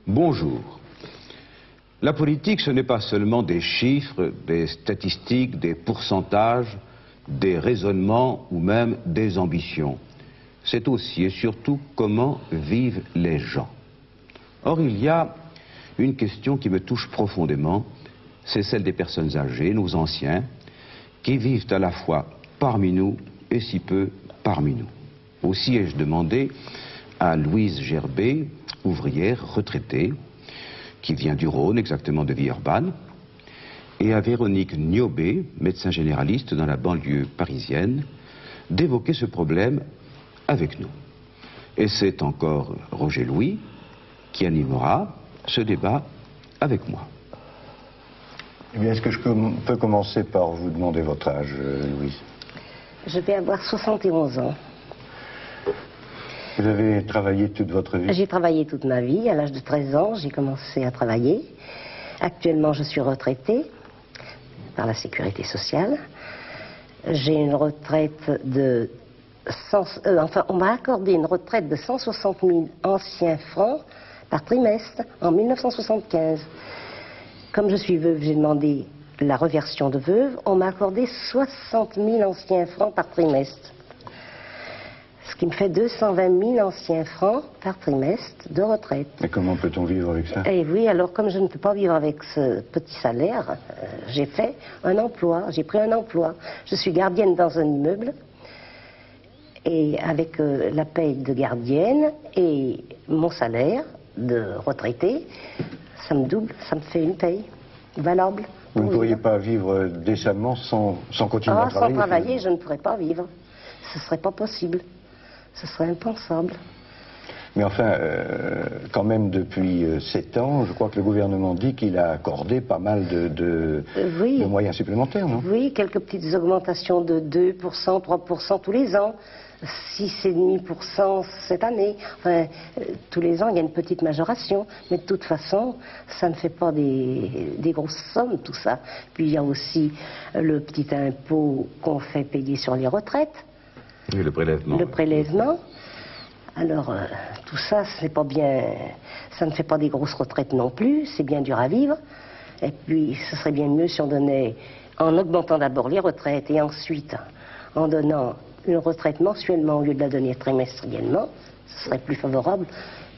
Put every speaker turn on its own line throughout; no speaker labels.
Bonjour. La politique, ce n'est pas seulement des chiffres, des statistiques, des pourcentages, des raisonnements ou même des ambitions. C'est aussi et surtout comment vivent les gens. Or, il y a une question qui me touche profondément, c'est celle des personnes âgées, nos anciens, qui vivent à la fois parmi nous et si peu parmi nous. Aussi ai-je demandé à Louise Gerbet, ouvrière retraitée, qui vient du Rhône, exactement de Villeurbanne, et à Véronique Niobé, médecin généraliste dans la banlieue parisienne, d'évoquer ce problème avec nous. Et c'est encore Roger Louis qui animera ce débat avec moi.
Eh bien, est-ce que je peux commencer par vous demander votre âge, Louise?
Je vais avoir 71 ans.
Vous avez travaillé toute votre vie?
J'ai travaillé toute ma vie. À l'âge de 13 ans, j'ai commencé à travailler. Actuellement, je suis retraitée par la Sécurité sociale. J'ai une retraite de... on m'a accordé une retraite de 160 000 anciens francs par trimestre en 1975. Comme je suis veuve, j'ai demandé la reversion de veuve. On m'a accordé 60 000 anciens francs par trimestre. Ce qui me fait 220 000 anciens francs par trimestre de retraite.
Mais comment peut-on vivre avec ça?
Eh oui, alors comme je ne peux pas vivre avec ce petit salaire, j'ai fait un emploi, j'ai pris un emploi. Je suis gardienne dans un immeuble, et avec la paye de gardienne et mon salaire de retraité, ça me double, ça me fait une paye valable.
Vous ne pourriez pas vivre décemment sans continuer à travailler?
Sans travailler, je ne pourrais pas vivre. Ce ne serait pas possible. Ce serait impensable.
Mais enfin, quand même depuis 7 ans, je crois que le gouvernement dit qu'il a accordé pas mal de moyens supplémentaires, non?
Oui, quelques petites augmentations de 2%, 3% tous les ans. 6,5% cette année. Enfin, tous les ans, il y a une petite majoration. Mais de toute façon, ça ne fait pas des grosses sommes, tout ça. Puis il y a aussi le petit impôt qu'on fait payer sur les retraites.
Oui, le prélèvement.
Le prélèvement. Alors, tout ça, c'est pas bien. Ça ne fait pas des grosses retraites non plus. C'est bien dur à vivre. Et puis, ce serait bien mieux si on donnait, en augmentant d'abord les retraites et ensuite en donnant une retraite mensuellement au lieu de la donner trimestriellement. Ce serait plus favorable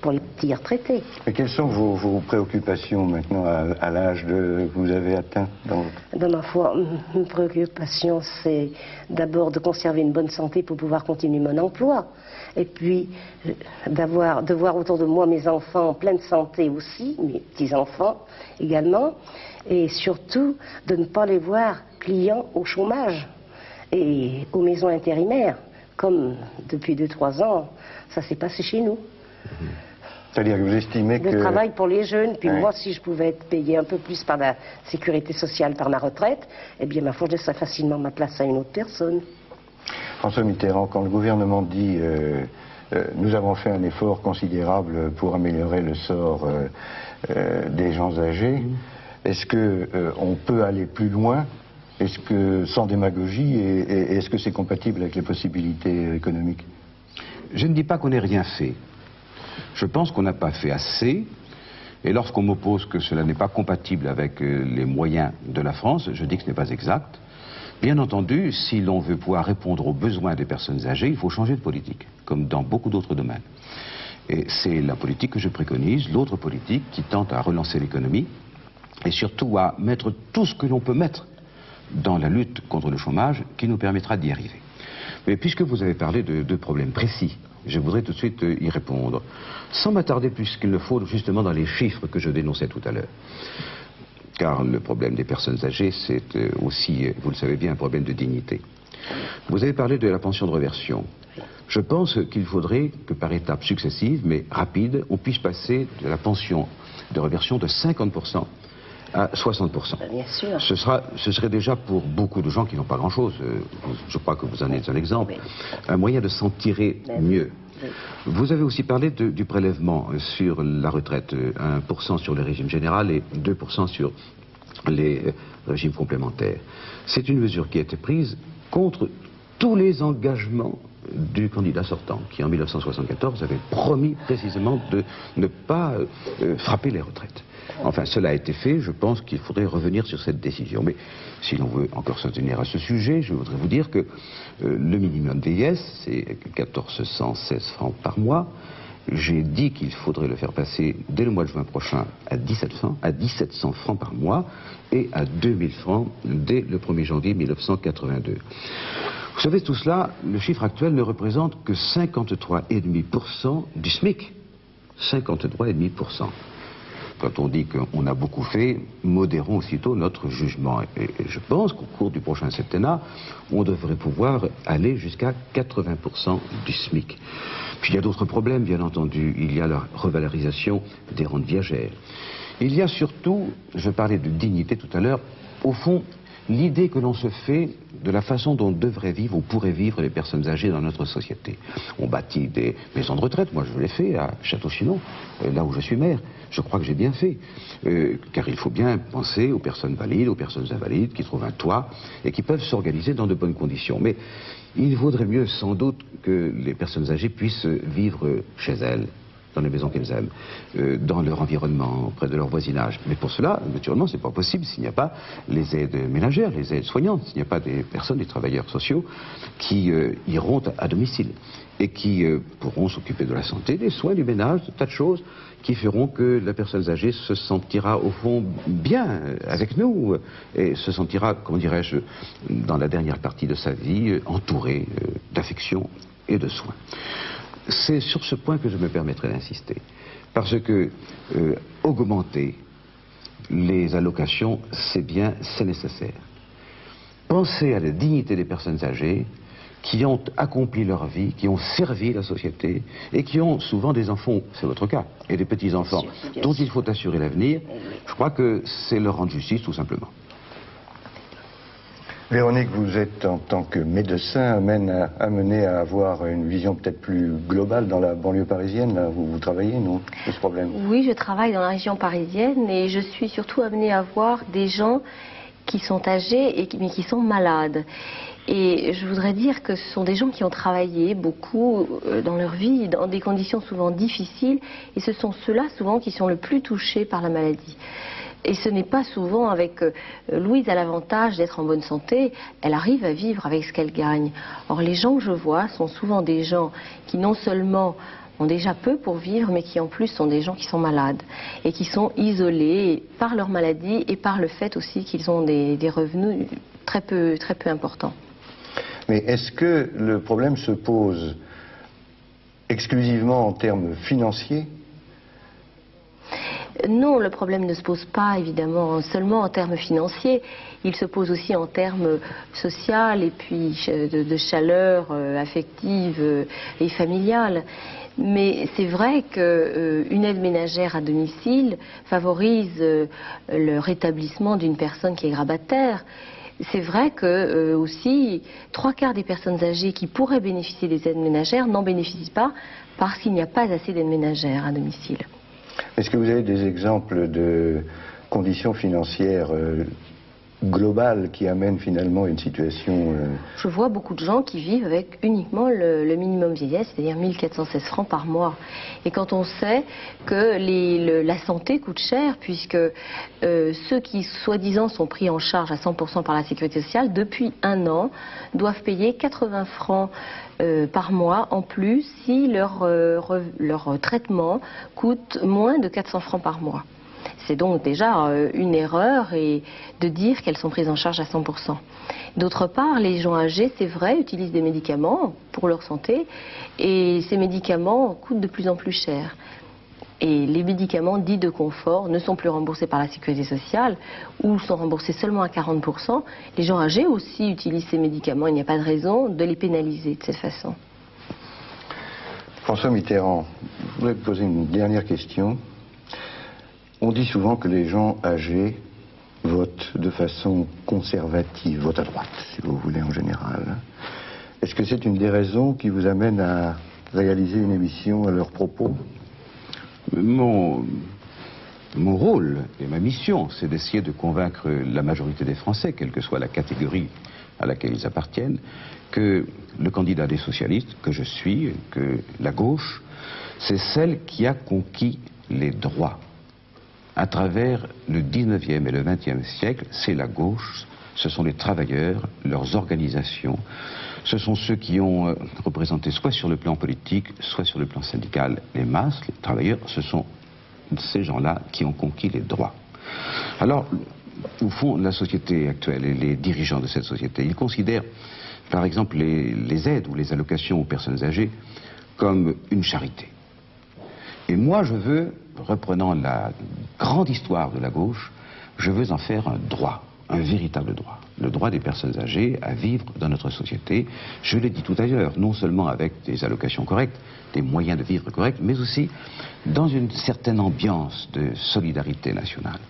pour les petits retraités.
Mais quelles sont vos préoccupations maintenant à l'âge que vous avez atteint
Dans ma foi, une préoccupation, c'est d'abord de conserver une bonne santé pour pouvoir continuer mon emploi. Et puis, de voir autour de moi mes enfants en pleine santé aussi, mes petits-enfants également. Et surtout, de ne pas les voir pliants au chômage et aux maisons intérimaires, comme depuis 2-3 ans, ça s'est passé chez nous.
C'est-à-dire que vous estimez que...
Le travail pour les jeunes, puis
ouais.
Moi, si je pouvais être payé un peu plus par la sécurité sociale, par ma retraite, eh bien, ma foi, je laisserais facilement ma place à une autre personne.
François Mitterrand, quand le gouvernement dit nous avons fait un effort considérable pour améliorer le sort des gens âgés, est-ce qu'on peut aller plus loin? Est-ce que, sans démagogie, et est-ce que c'est compatible avec les possibilités économiques?
Je ne dis pas qu'on n'ait rien fait. Je pense qu'on n'a pas fait assez, et lorsqu'on m'oppose que cela n'est pas compatible avec les moyens de la France, je dis que ce n'est pas exact. Bien entendu, si l'on veut pouvoir répondre aux besoins des personnes âgées, il faut changer de politique, comme dans beaucoup d'autres domaines. Et c'est la politique que je préconise, l'autre politique qui tente à relancer l'économie, et surtout à mettre tout ce que l'on peut mettre dans la lutte contre le chômage, qui nous permettra d'y arriver. Mais puisque vous avez parlé de problèmes précis, je voudrais tout de suite y répondre, sans m'attarder plus qu'il ne faut justement dans les chiffres que je dénonçais tout à l'heure. Car le problème des personnes âgées, c'est aussi, vous le savez bien, un problème de dignité. Vous avez parlé de la pension de réversion. Je pense qu'il faudrait que par étapes successives, mais rapides, on puisse passer de la pension de réversion de 50% à 60%.
Bien sûr.
Ce serait déjà pour beaucoup de gens qui n'ont pas grand-chose, je crois que vous en êtes un exemple, un moyen de s'en tirer mieux. Vous avez aussi parlé du prélèvement sur la retraite, 1% sur le régime général et 2% sur les régimes complémentaires. C'est une mesure qui a été prise contre tous les engagements du candidat sortant, qui en 1974 avait promis précisément de ne pas frapper les retraites. Enfin, cela a été fait, je pense qu'il faudrait revenir sur cette décision. Mais si l'on veut encore se tenir à ce sujet, je voudrais vous dire que le minimum vieillesse, c'est 1416 francs par mois. J'ai dit qu'il faudrait le faire passer dès le mois de juin prochain à 1700 francs par mois et à 2000 francs dès le 1er janvier 1982. Vous savez, tout cela, le chiffre actuel ne représente que 53,5% du SMIC. 53,5%. Quand on dit qu'on a beaucoup fait, modérons aussitôt notre jugement. Et je pense qu'au cours du prochain septennat, on devrait pouvoir aller jusqu'à 80% du SMIC. Puis il y a d'autres problèmes, bien entendu. Il y a la revalorisation des rentes viagères. Il y a surtout, je parlais de dignité tout à l'heure, au fond, l'idée que l'on se fait de la façon dont devraient vivre ou pourraient vivre les personnes âgées dans notre société. On bâtit des maisons de retraite, moi je l'ai fait à Château-Chinon, là où je suis maire. Je crois que j'ai bien fait, car il faut bien penser aux personnes valides, aux personnes invalides qui trouvent un toit et qui peuvent s'organiser dans de bonnes conditions. Mais il vaudrait mieux sans doute que les personnes âgées puissent vivre chez elles, dans les maisons qu'elles aiment, dans leur environnement, auprès de leur voisinage. Mais pour cela, naturellement, c'est pas possible s'il n'y a pas les aides ménagères, les aides soignantes, s'il n'y a pas des personnes, des travailleurs sociaux qui iront à domicile et qui pourront s'occuper de la santé, des soins, du ménage, de tas de choses qui feront que la personne âgée se sentira au fond bien avec nous et se sentira, comment dirais-je, dans la dernière partie de sa vie, entourée d'affection et de soins. C'est sur ce point que je me permettrai d'insister, parce que augmenter les allocations, c'est bien, c'est nécessaire. Pensez à la dignité des personnes âgées qui ont accompli leur vie, qui ont servi la société et qui ont souvent des enfants, c'est votre cas, et des petits-enfants dont il faut assurer l'avenir. Je crois que c'est leur rendre justice, tout simplement.
Véronique, vous êtes en tant que médecin amené à avoir une vision peut-être plus globale dans la banlieue parisienne, là où vous travaillez, non, de ce problème?
Oui, je travaille dans la région parisienne et je suis surtout amenée à voir des gens qui sont âgés mais qui sont malades. Et je voudrais dire que ce sont des gens qui ont travaillé beaucoup dans leur vie, dans des conditions souvent difficiles, et ce sont ceux-là souvent qui sont le plus touchés par la maladie. Et ce n'est pas souvent avec... Louise a l'avantage d'être en bonne santé, elle arrive à vivre avec ce qu'elle gagne. Or les gens que je vois sont souvent des gens qui non seulement ont déjà peu pour vivre, mais qui en plus sont des gens qui sont malades et qui sont isolés par leur maladie et par le fait aussi qu'ils ont des revenus très peu importants.
Mais est-ce que le problème se pose exclusivement en termes financiers?
Non, le problème ne se pose pas évidemment seulement en termes financiers, il se pose aussi en termes sociaux et puis de chaleur affective et familiale. Mais c'est vrai qu'une aide ménagère à domicile favorise le rétablissement d'une personne qui est grabataire. C'est vrai que aussi 3/4 des personnes âgées qui pourraient bénéficier des aides ménagères n'en bénéficient pas parce qu'il n'y a pas assez d'aides ménagères à domicile.
Est-ce que vous avez des exemples de conditions financières globales qui amènent finalement une situation...
Je vois beaucoup de gens qui vivent avec uniquement le minimum vieillesse, c'est-à-dire 1416 francs par mois. Et quand on sait que la santé coûte cher, puisque ceux qui soi-disant sont pris en charge à 100% par la sécurité sociale, depuis 1 an, doivent payer 80 francs par mois en plus si leur traitement coûte moins de 400 francs par mois. C'est donc déjà une erreur et de dire qu'elles sont prises en charge à 100%. D'autre part, les gens âgés, c'est vrai, utilisent des médicaments pour leur santé et ces médicaments coûtent de plus en plus cher. Et les médicaments dits de confort ne sont plus remboursés par la sécurité sociale ou sont remboursés seulement à 40%. Les gens âgés aussi utilisent ces médicaments. Il n'y a pas de raison de les pénaliser de cette façon.
François Mitterrand, je voudrais vous poser une dernière question. On dit souvent que les gens âgés votent de façon conservative, votent à droite, si vous voulez, en général. Est-ce que c'est une des raisons qui vous amène à réaliser une émission à leur propos?
Mon rôle et ma mission, c'est d'essayer de convaincre la majorité des Français, quelle que soit la catégorie à laquelle ils appartiennent, que le candidat des socialistes, que je suis, que la gauche, c'est celle qui a conquis les droits. À travers le 19e et le 20e siècle, c'est la gauche, ce sont les travailleurs, leurs organisations, ce sont ceux qui ont représenté soit sur le plan politique, soit sur le plan syndical les masses, les travailleurs, ce sont ces gens-là qui ont conquis les droits. Alors, au fond, la société actuelle et les dirigeants de cette société, ils considèrent, par exemple, les aides ou les allocations aux personnes âgées comme une charité. Et moi, je veux, reprenant la grande histoire de la gauche, je veux en faire un droit, un véritable droit. Le droit des personnes âgées à vivre dans notre société, je l'ai dit tout à l'heure, non seulement avec des allocations correctes, des moyens de vivre corrects, mais aussi dans une certaine ambiance de solidarité nationale.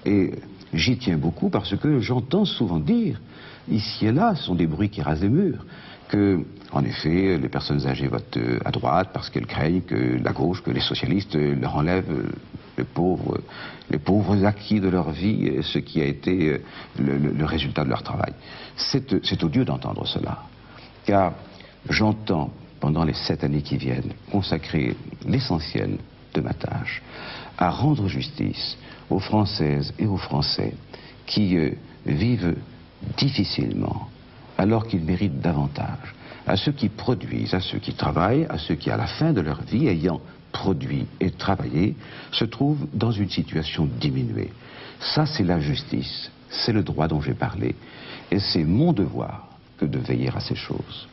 Et j'y tiens beaucoup parce que j'entends souvent dire, ici et là, ce sont des bruits qui rasent les murs, que, en effet, les personnes âgées votent à droite parce qu'elles craignent que la gauche, que les socialistes leur enlèvent les pauvres acquis de leur vie, ce qui a été le résultat de leur travail. C'est odieux d'entendre cela, car j'entends, pendant les 7 années qui viennent, consacrer l'essentiel de ma tâche à rendre justice aux Françaises et aux Français qui vivent difficilement, alors qu'ils méritent davantage, à ceux qui produisent, à ceux qui travaillent, à ceux qui, à la fin de leur vie, ayant produit et travaillé, se trouvent dans une situation diminuée. Ça, c'est la justice, c'est le droit dont j'ai parlé, et c'est mon devoir que de veiller à ces choses.